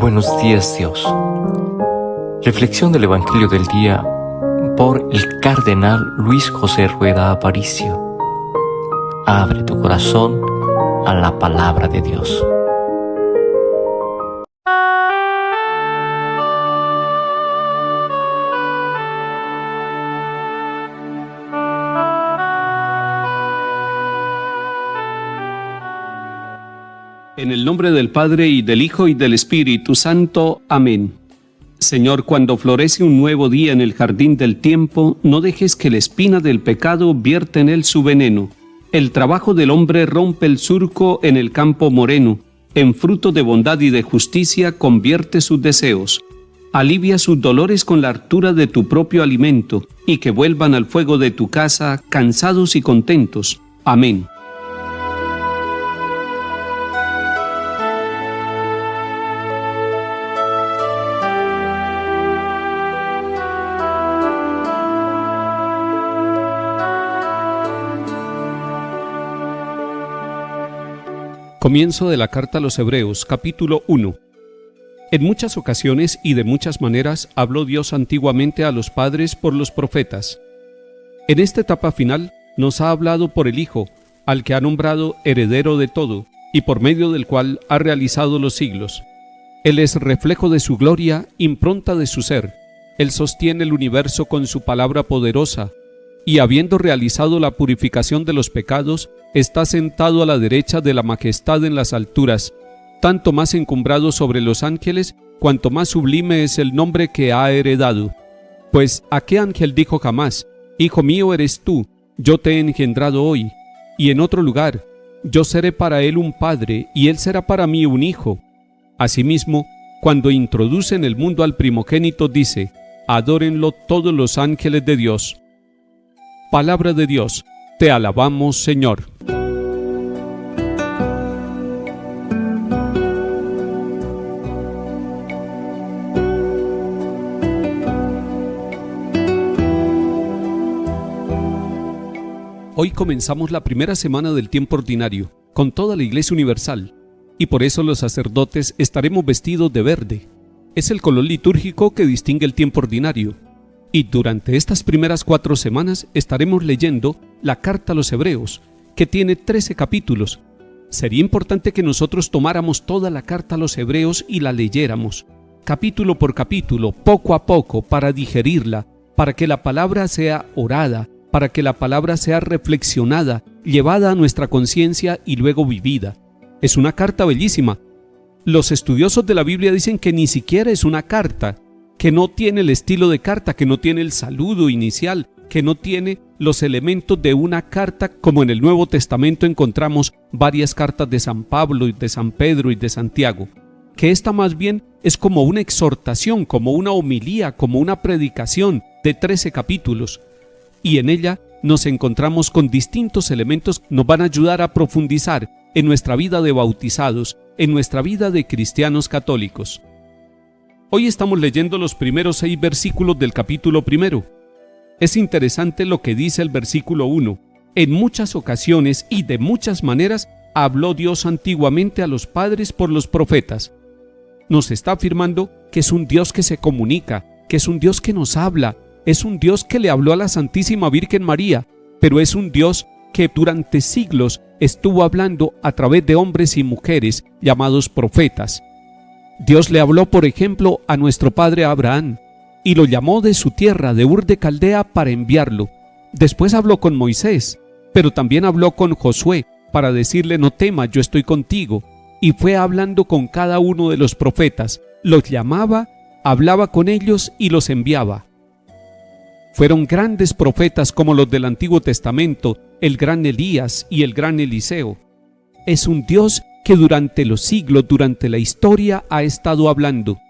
Buenos días, Dios. Reflexión del Evangelio del día por el Cardenal Luis José Rueda Aparicio. Abre tu corazón a la palabra de Dios. En el nombre del Padre, y del Hijo, y del Espíritu Santo. Amén. Señor, cuando florece un nuevo día en el jardín del tiempo, no dejes que la espina del pecado vierta en él su veneno. El trabajo del hombre rompe el surco en el campo moreno. En fruto de bondad y de justicia convierte sus deseos. Alivia sus dolores con la hartura de tu propio alimento, y que vuelvan al fuego de tu casa cansados y contentos. Amén. Comienzo de la carta a los Hebreos, capítulo 1. En muchas ocasiones y de muchas maneras habló Dios antiguamente a los padres por los profetas. En esta etapa final nos ha hablado por el Hijo, al que ha nombrado heredero de todo, y por medio del cual ha realizado los siglos. Él es reflejo de su gloria, impronta de su ser. Él sostiene el universo con su palabra poderosa, y habiendo realizado la purificación de los pecados, está sentado a la derecha de la majestad en las alturas, tanto más encumbrado sobre los ángeles, cuanto más sublime es el nombre que ha heredado. Pues, ¿a qué ángel dijo jamás: Hijo mío eres tú, yo te he engendrado hoy? Y en otro lugar: Yo seré para él un padre, y él será para mí un hijo. Asimismo, cuando introduce en el mundo al primogénito, dice: Adórenlo todos los ángeles de Dios. Palabra de Dios, te alabamos, Señor. Hoy comenzamos la primera semana del tiempo ordinario, con toda la Iglesia Universal, y por eso los sacerdotes estaremos vestidos de verde. Es el color litúrgico que distingue el tiempo ordinario. Y durante estas primeras 4 semanas estaremos leyendo la carta a los Hebreos, que tiene 13 capítulos. Sería importante que nosotros tomáramos toda la carta a los Hebreos y la leyéramos, capítulo por capítulo, poco a poco, para digerirla, para que la palabra sea orada, para que la palabra sea reflexionada, llevada a nuestra conciencia y luego vivida. Es una carta bellísima. Los estudiosos de la Biblia dicen que ni siquiera es una carta, que no tiene el estilo de carta, que no tiene el saludo inicial, que no tiene los elementos de una carta, como en el Nuevo Testamento encontramos varias cartas de San Pablo y de San Pedro y de Santiago, que esta más bien es como una exhortación, como una homilía, como una predicación de 13 capítulos, y en ella nos encontramos con distintos elementos que nos van a ayudar a profundizar en nuestra vida de bautizados, en nuestra vida de cristianos católicos. Hoy estamos leyendo los primeros 6 versículos del capítulo 1. Es interesante lo que dice el versículo 1. En muchas ocasiones y de muchas maneras habló Dios antiguamente a los padres por los profetas. Nos está afirmando que es un Dios que se comunica, que es un Dios que nos habla, es un Dios que le habló a la Santísima Virgen María, pero es un Dios que durante siglos estuvo hablando a través de hombres y mujeres llamados profetas. Dios le habló, por ejemplo, a nuestro padre Abraham, y lo llamó de su tierra, de Ur de Caldea, para enviarlo. Después habló con Moisés, pero también habló con Josué, para decirle: no temas, yo estoy contigo. Y fue hablando con cada uno de los profetas, los llamaba, hablaba con ellos y los enviaba. Fueron grandes profetas como los del Antiguo Testamento, el gran Elías y el gran Eliseo. Es un Dios que durante los siglos, durante la historia, ha estado hablando.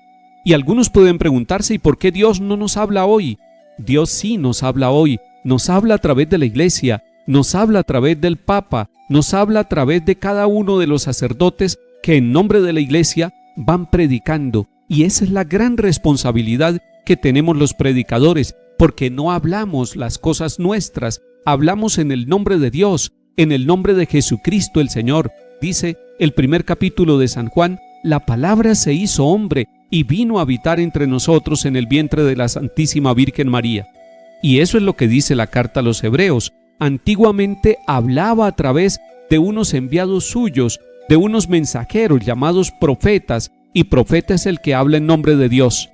Y algunos pueden preguntarse: ¿y por qué Dios no nos habla hoy? Dios sí nos habla hoy, nos habla a través de la Iglesia, nos habla a través del Papa, nos habla a través de cada uno de los sacerdotes que en nombre de la Iglesia van predicando. Y esa es la gran responsabilidad que tenemos los predicadores, porque no hablamos las cosas nuestras, hablamos en el nombre de Dios, en el nombre de Jesucristo el Señor. Dice el primer capítulo de San Juan la palabra se hizo hombre y vino a habitar entre nosotros en el vientre de la Santísima Virgen María. Y eso es lo que dice la carta a los Hebreos. Antiguamente hablaba a través de unos enviados suyos, de unos mensajeros llamados profetas, y profeta es el que habla en nombre de Dios.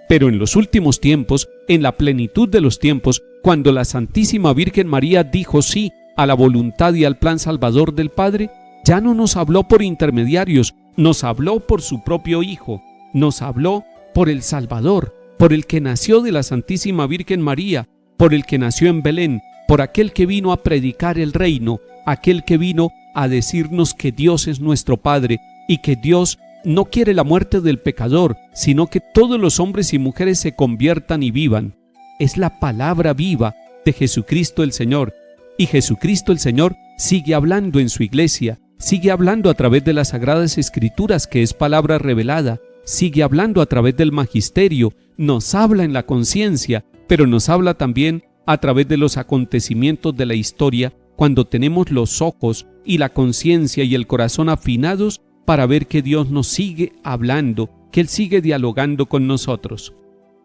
Pero en los últimos tiempos, en la plenitud de los tiempos, cuando la Santísima Virgen María dijo sí a la voluntad y al plan salvador del Padre, ya no nos habló por intermediarios, nos habló por su propio Hijo, nos habló por el Salvador, por el que nació de la Santísima Virgen María, por el que nació en Belén, por aquel que vino a predicar el reino, aquel que vino a decirnos que Dios es nuestro Padre y que Dios no quiere la muerte del pecador, sino que todos los hombres y mujeres se conviertan y vivan. Es la palabra viva de Jesucristo el Señor, y Jesucristo el Señor sigue hablando en su iglesia, sigue hablando a través de las Sagradas Escrituras, que es palabra revelada, sigue hablando a través del magisterio, nos habla en la conciencia, pero nos habla también a través de los acontecimientos de la historia, cuando tenemos los ojos y la conciencia y el corazón afinados para ver que Dios nos sigue hablando, que Él sigue dialogando con nosotros.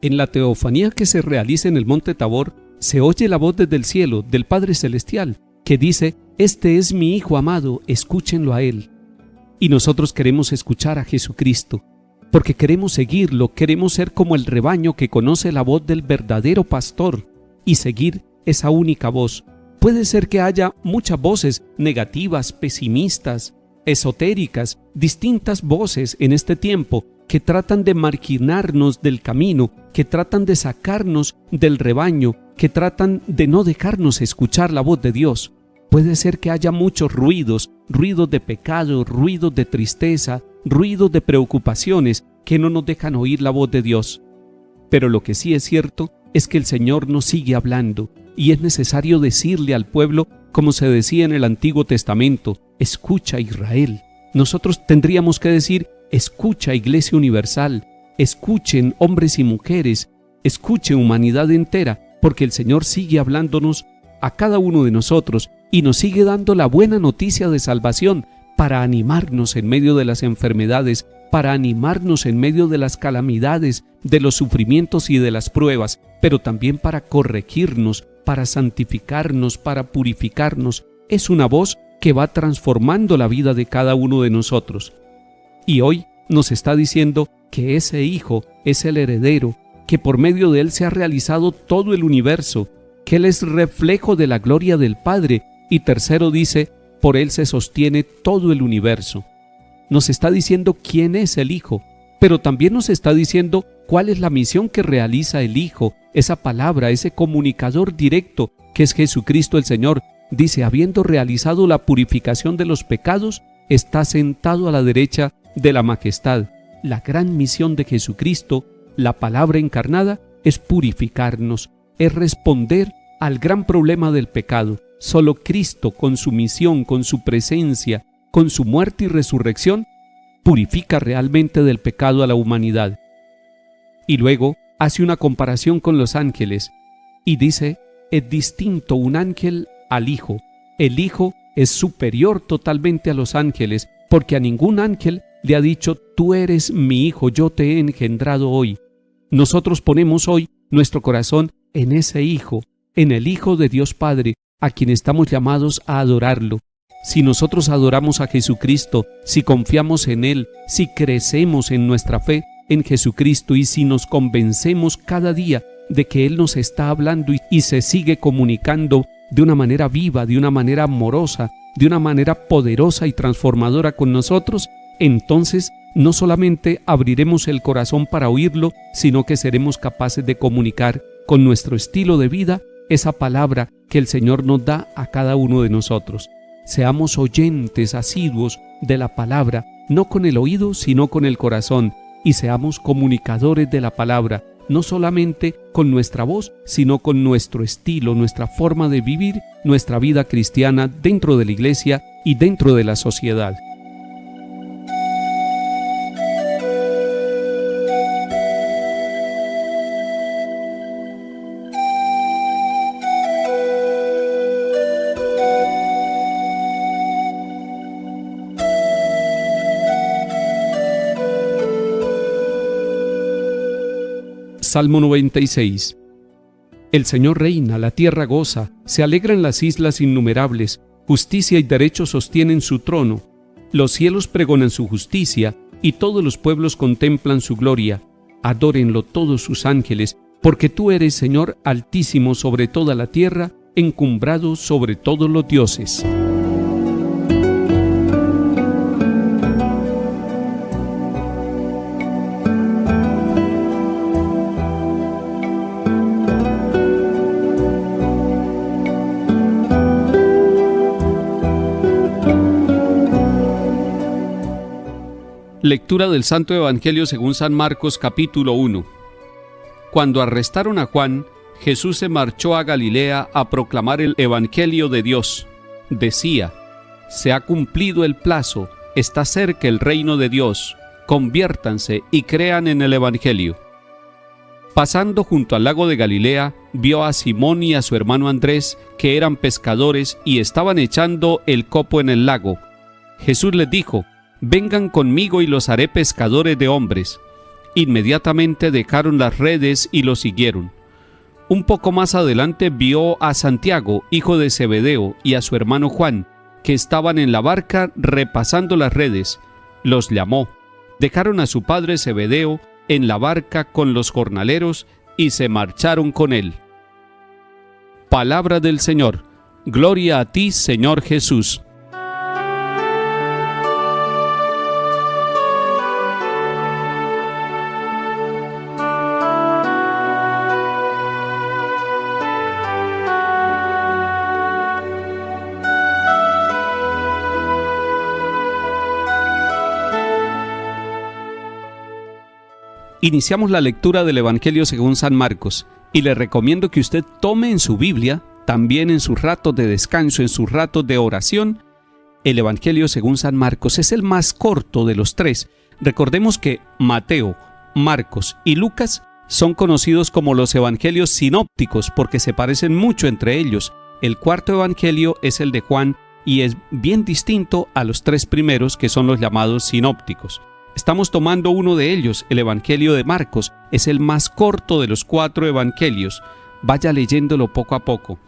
En la teofanía que se realiza en el Monte Tabor, se oye la voz desde el cielo del Padre Celestial, que dice: «Este es mi Hijo amado, escúchenlo a Él». Y nosotros queremos escuchar a Jesucristo, porque queremos seguirlo, queremos ser como el rebaño que conoce la voz del verdadero pastor y seguir esa única voz. Puede ser que haya muchas voces negativas, pesimistas, esotéricas, distintas voces en este tiempo que tratan de marginarnos del camino, que tratan de sacarnos del rebaño, que tratan de no dejarnos escuchar la voz de Dios. Puede ser que haya muchos ruidos de pecado, ruidos de tristeza, ruidos de preocupaciones que no nos dejan oír la voz de Dios. Pero lo que sí es cierto es que el Señor nos sigue hablando y es necesario decirle al pueblo, como se decía en el Antiguo Testamento: «Escucha, Israel». Nosotros tendríamos que decir: «Escucha, Iglesia Universal», escuchen hombres y mujeres, escuche humanidad entera, porque el Señor sigue hablándonos a cada uno de nosotros y nos sigue dando la buena noticia de salvación para animarnos en medio de las enfermedades, para animarnos en medio de las calamidades, de los sufrimientos y de las pruebas, pero también para corregirnos, para santificarnos, para purificarnos. Es una voz que va transformando la vida de cada uno de nosotros. Y hoy nos está diciendo que ese Hijo es el heredero, que por medio de Él se ha realizado todo el universo, que Él es reflejo de la gloria del Padre, y tercero dice: por Él se sostiene todo el universo. Nos está diciendo quién es el Hijo, pero también nos está diciendo cuál es la misión que realiza el Hijo, esa palabra, ese comunicador directo que es Jesucristo el Señor. Dice: habiendo realizado la purificación de los pecados, está sentado a la derecha de la majestad. La gran misión de Jesucristo, la palabra encarnada, es purificarnos, es responder al gran problema del pecado. Solo Cristo, con su misión, con su presencia, con su muerte y resurrección, purifica realmente del pecado a la humanidad. Y luego hace una comparación con los ángeles y dice: es distinto un ángel al Hijo. El Hijo es superior totalmente a los ángeles, porque a ningún ángel le ha dicho: tú eres mi Hijo, yo te he engendrado hoy. Nosotros ponemos hoy nuestro corazón en ese Hijo, en el Hijo de Dios Padre, a quien estamos llamados a adorarlo. Si nosotros adoramos a Jesucristo, si confiamos en Él, si crecemos en nuestra fe en Jesucristo y si nos convencemos cada día de que Él nos está hablando y se sigue comunicando de una manera viva, de una manera amorosa, de una manera poderosa y transformadora con nosotros, entonces no solamente abriremos el corazón para oírlo, sino que seremos capaces de comunicar con nuestro estilo de vida esa palabra que el Señor nos da a cada uno de nosotros. Seamos oyentes asiduos de la palabra, no con el oído, sino con el corazón, y seamos comunicadores de la palabra, no solamente con nuestra voz, sino con nuestro estilo, nuestra forma de vivir, nuestra vida cristiana dentro de la iglesia y dentro de la sociedad. Salmo 96. El Señor reina, la tierra goza, se alegran las islas innumerables, justicia y derecho sostienen su trono. Los cielos pregonan su justicia, y todos los pueblos contemplan su gloria. Adórenlo todos sus ángeles, porque tú eres Señor altísimo sobre toda la tierra, encumbrado sobre todos los dioses. Lectura del Santo Evangelio según San Marcos, capítulo 1. Cuando arrestaron a Juan, Jesús se marchó a Galilea a proclamar el Evangelio de Dios. Decía: se ha cumplido el plazo, está cerca el reino de Dios, conviértanse y crean en el Evangelio. Pasando junto al lago de Galilea, vio a Simón y a su hermano Andrés, que eran pescadores y estaban echando el copo en el lago. Jesús les dijo: vengan conmigo y los haré pescadores de hombres. Inmediatamente dejaron las redes y los siguieron. Un poco más adelante vio a Santiago, hijo de Zebedeo, y a su hermano Juan, que estaban en la barca repasando las redes. Los llamó. Dejaron a su padre Zebedeo en la barca con los jornaleros y se marcharon con él. Palabra del Señor. Gloria a ti, Señor Jesús. Iniciamos la lectura del Evangelio según San Marcos y le recomiendo que usted tome en su Biblia, también en sus ratos de descanso, en sus ratos de oración. El Evangelio según San Marcos es el más corto de los tres. Recordemos que Mateo, Marcos y Lucas son conocidos como los evangelios sinópticos porque se parecen mucho entre ellos. El cuarto evangelio es el de Juan y es bien distinto a los tres primeros, que son los llamados sinópticos. Estamos tomando uno de ellos, el Evangelio de Marcos. Es el más corto de los cuatro evangelios. Vaya leyéndolo poco a poco.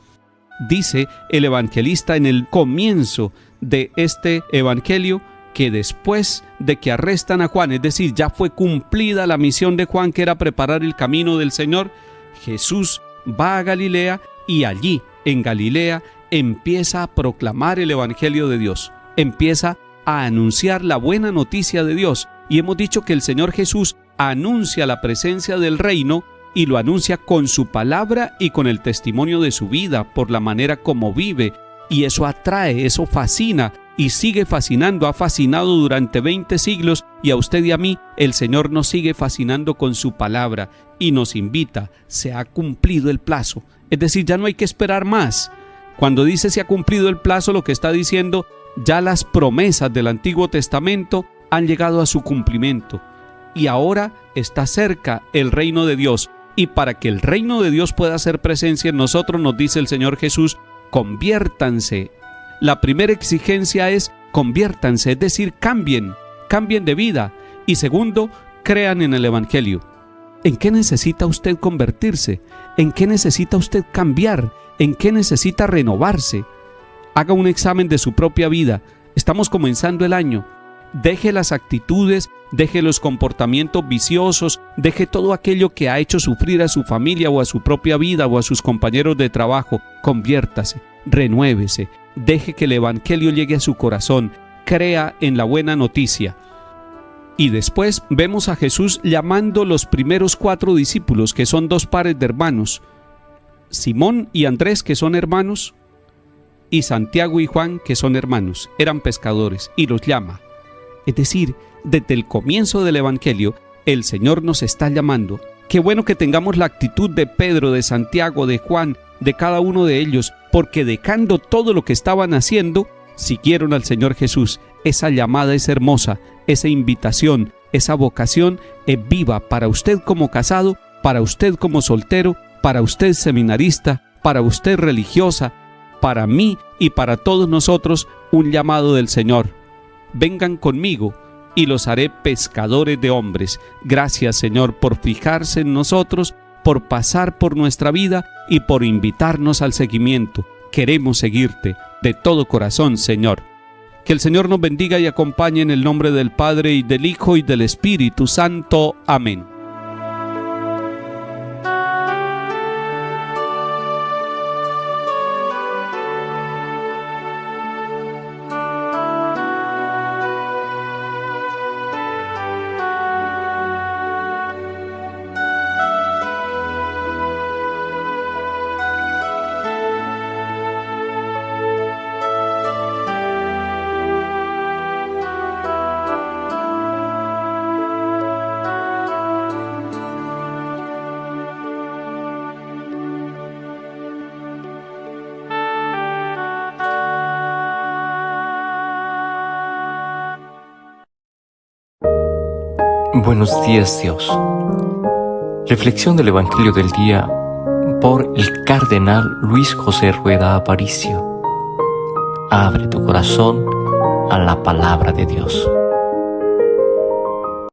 Dice el evangelista en el comienzo de este evangelio que después de que arrestan a Juan, es decir, ya fue cumplida la misión de Juan, que era preparar el camino del Señor, Jesús va a Galilea y allí, en Galilea, empieza a proclamar el Evangelio de Dios. Empieza a anunciar la buena noticia de Dios. Y hemos dicho que el Señor Jesús anuncia la presencia del reino y lo anuncia con su palabra y con el testimonio de su vida, por la manera como vive. Y eso atrae, eso fascina y sigue fascinando. Ha fascinado durante 20 siglos y a usted y a mí el Señor nos sigue fascinando con su palabra y nos invita. Se ha cumplido el plazo. Es decir, ya no hay que esperar más. Cuando dice se ha cumplido el plazo, lo que está diciendo, ya las promesas del Antiguo Testamento han llegado a su cumplimiento y ahora está cerca el reino de Dios. Y para que el reino de Dios pueda hacer presencia en nosotros, nos dice el Señor Jesús: conviértanse. La primera exigencia es conviértanse, es decir, cambien de vida. Y segundo, crean en el Evangelio. ¿En qué necesita usted convertirse? ¿En qué necesita usted cambiar? ¿En qué necesita renovarse? Haga un examen de su propia vida. Estamos comenzando el año. Deje las actitudes, deje los comportamientos viciosos, deje todo aquello que ha hecho sufrir a su familia o a su propia vida o a sus compañeros de trabajo. Conviértase, renuévese, deje que el Evangelio llegue a su corazón, crea en la buena noticia. Y después vemos a Jesús llamando los primeros 4 discípulos, que son 2 pares de hermanos, Simón y Andrés, que son hermanos, y Santiago y Juan, que son hermanos, eran pescadores, y los llama. Es decir, desde el comienzo del Evangelio, el Señor nos está llamando. Qué bueno que tengamos la actitud de Pedro, de Santiago, de Juan, de cada uno de ellos, porque dejando todo lo que estaban haciendo, siguieron al Señor Jesús. Esa llamada es hermosa, esa invitación, esa vocación es viva para usted como casado, para usted como soltero, para usted seminarista, para usted religiosa, para mí y para todos nosotros, un llamado del Señor. Vengan conmigo y los haré pescadores de hombres. Gracias, Señor, por fijarse en nosotros, por pasar por nuestra vida y por invitarnos al seguimiento. Queremos seguirte de todo corazón, Señor. Que el Señor nos bendiga y acompañe en el nombre del Padre, y del Hijo, y del Espíritu Santo. Amén. Buenos días, Dios. Reflexión del Evangelio del día por el Cardenal Luis José Rueda Aparicio. Abre tu corazón a la palabra de Dios.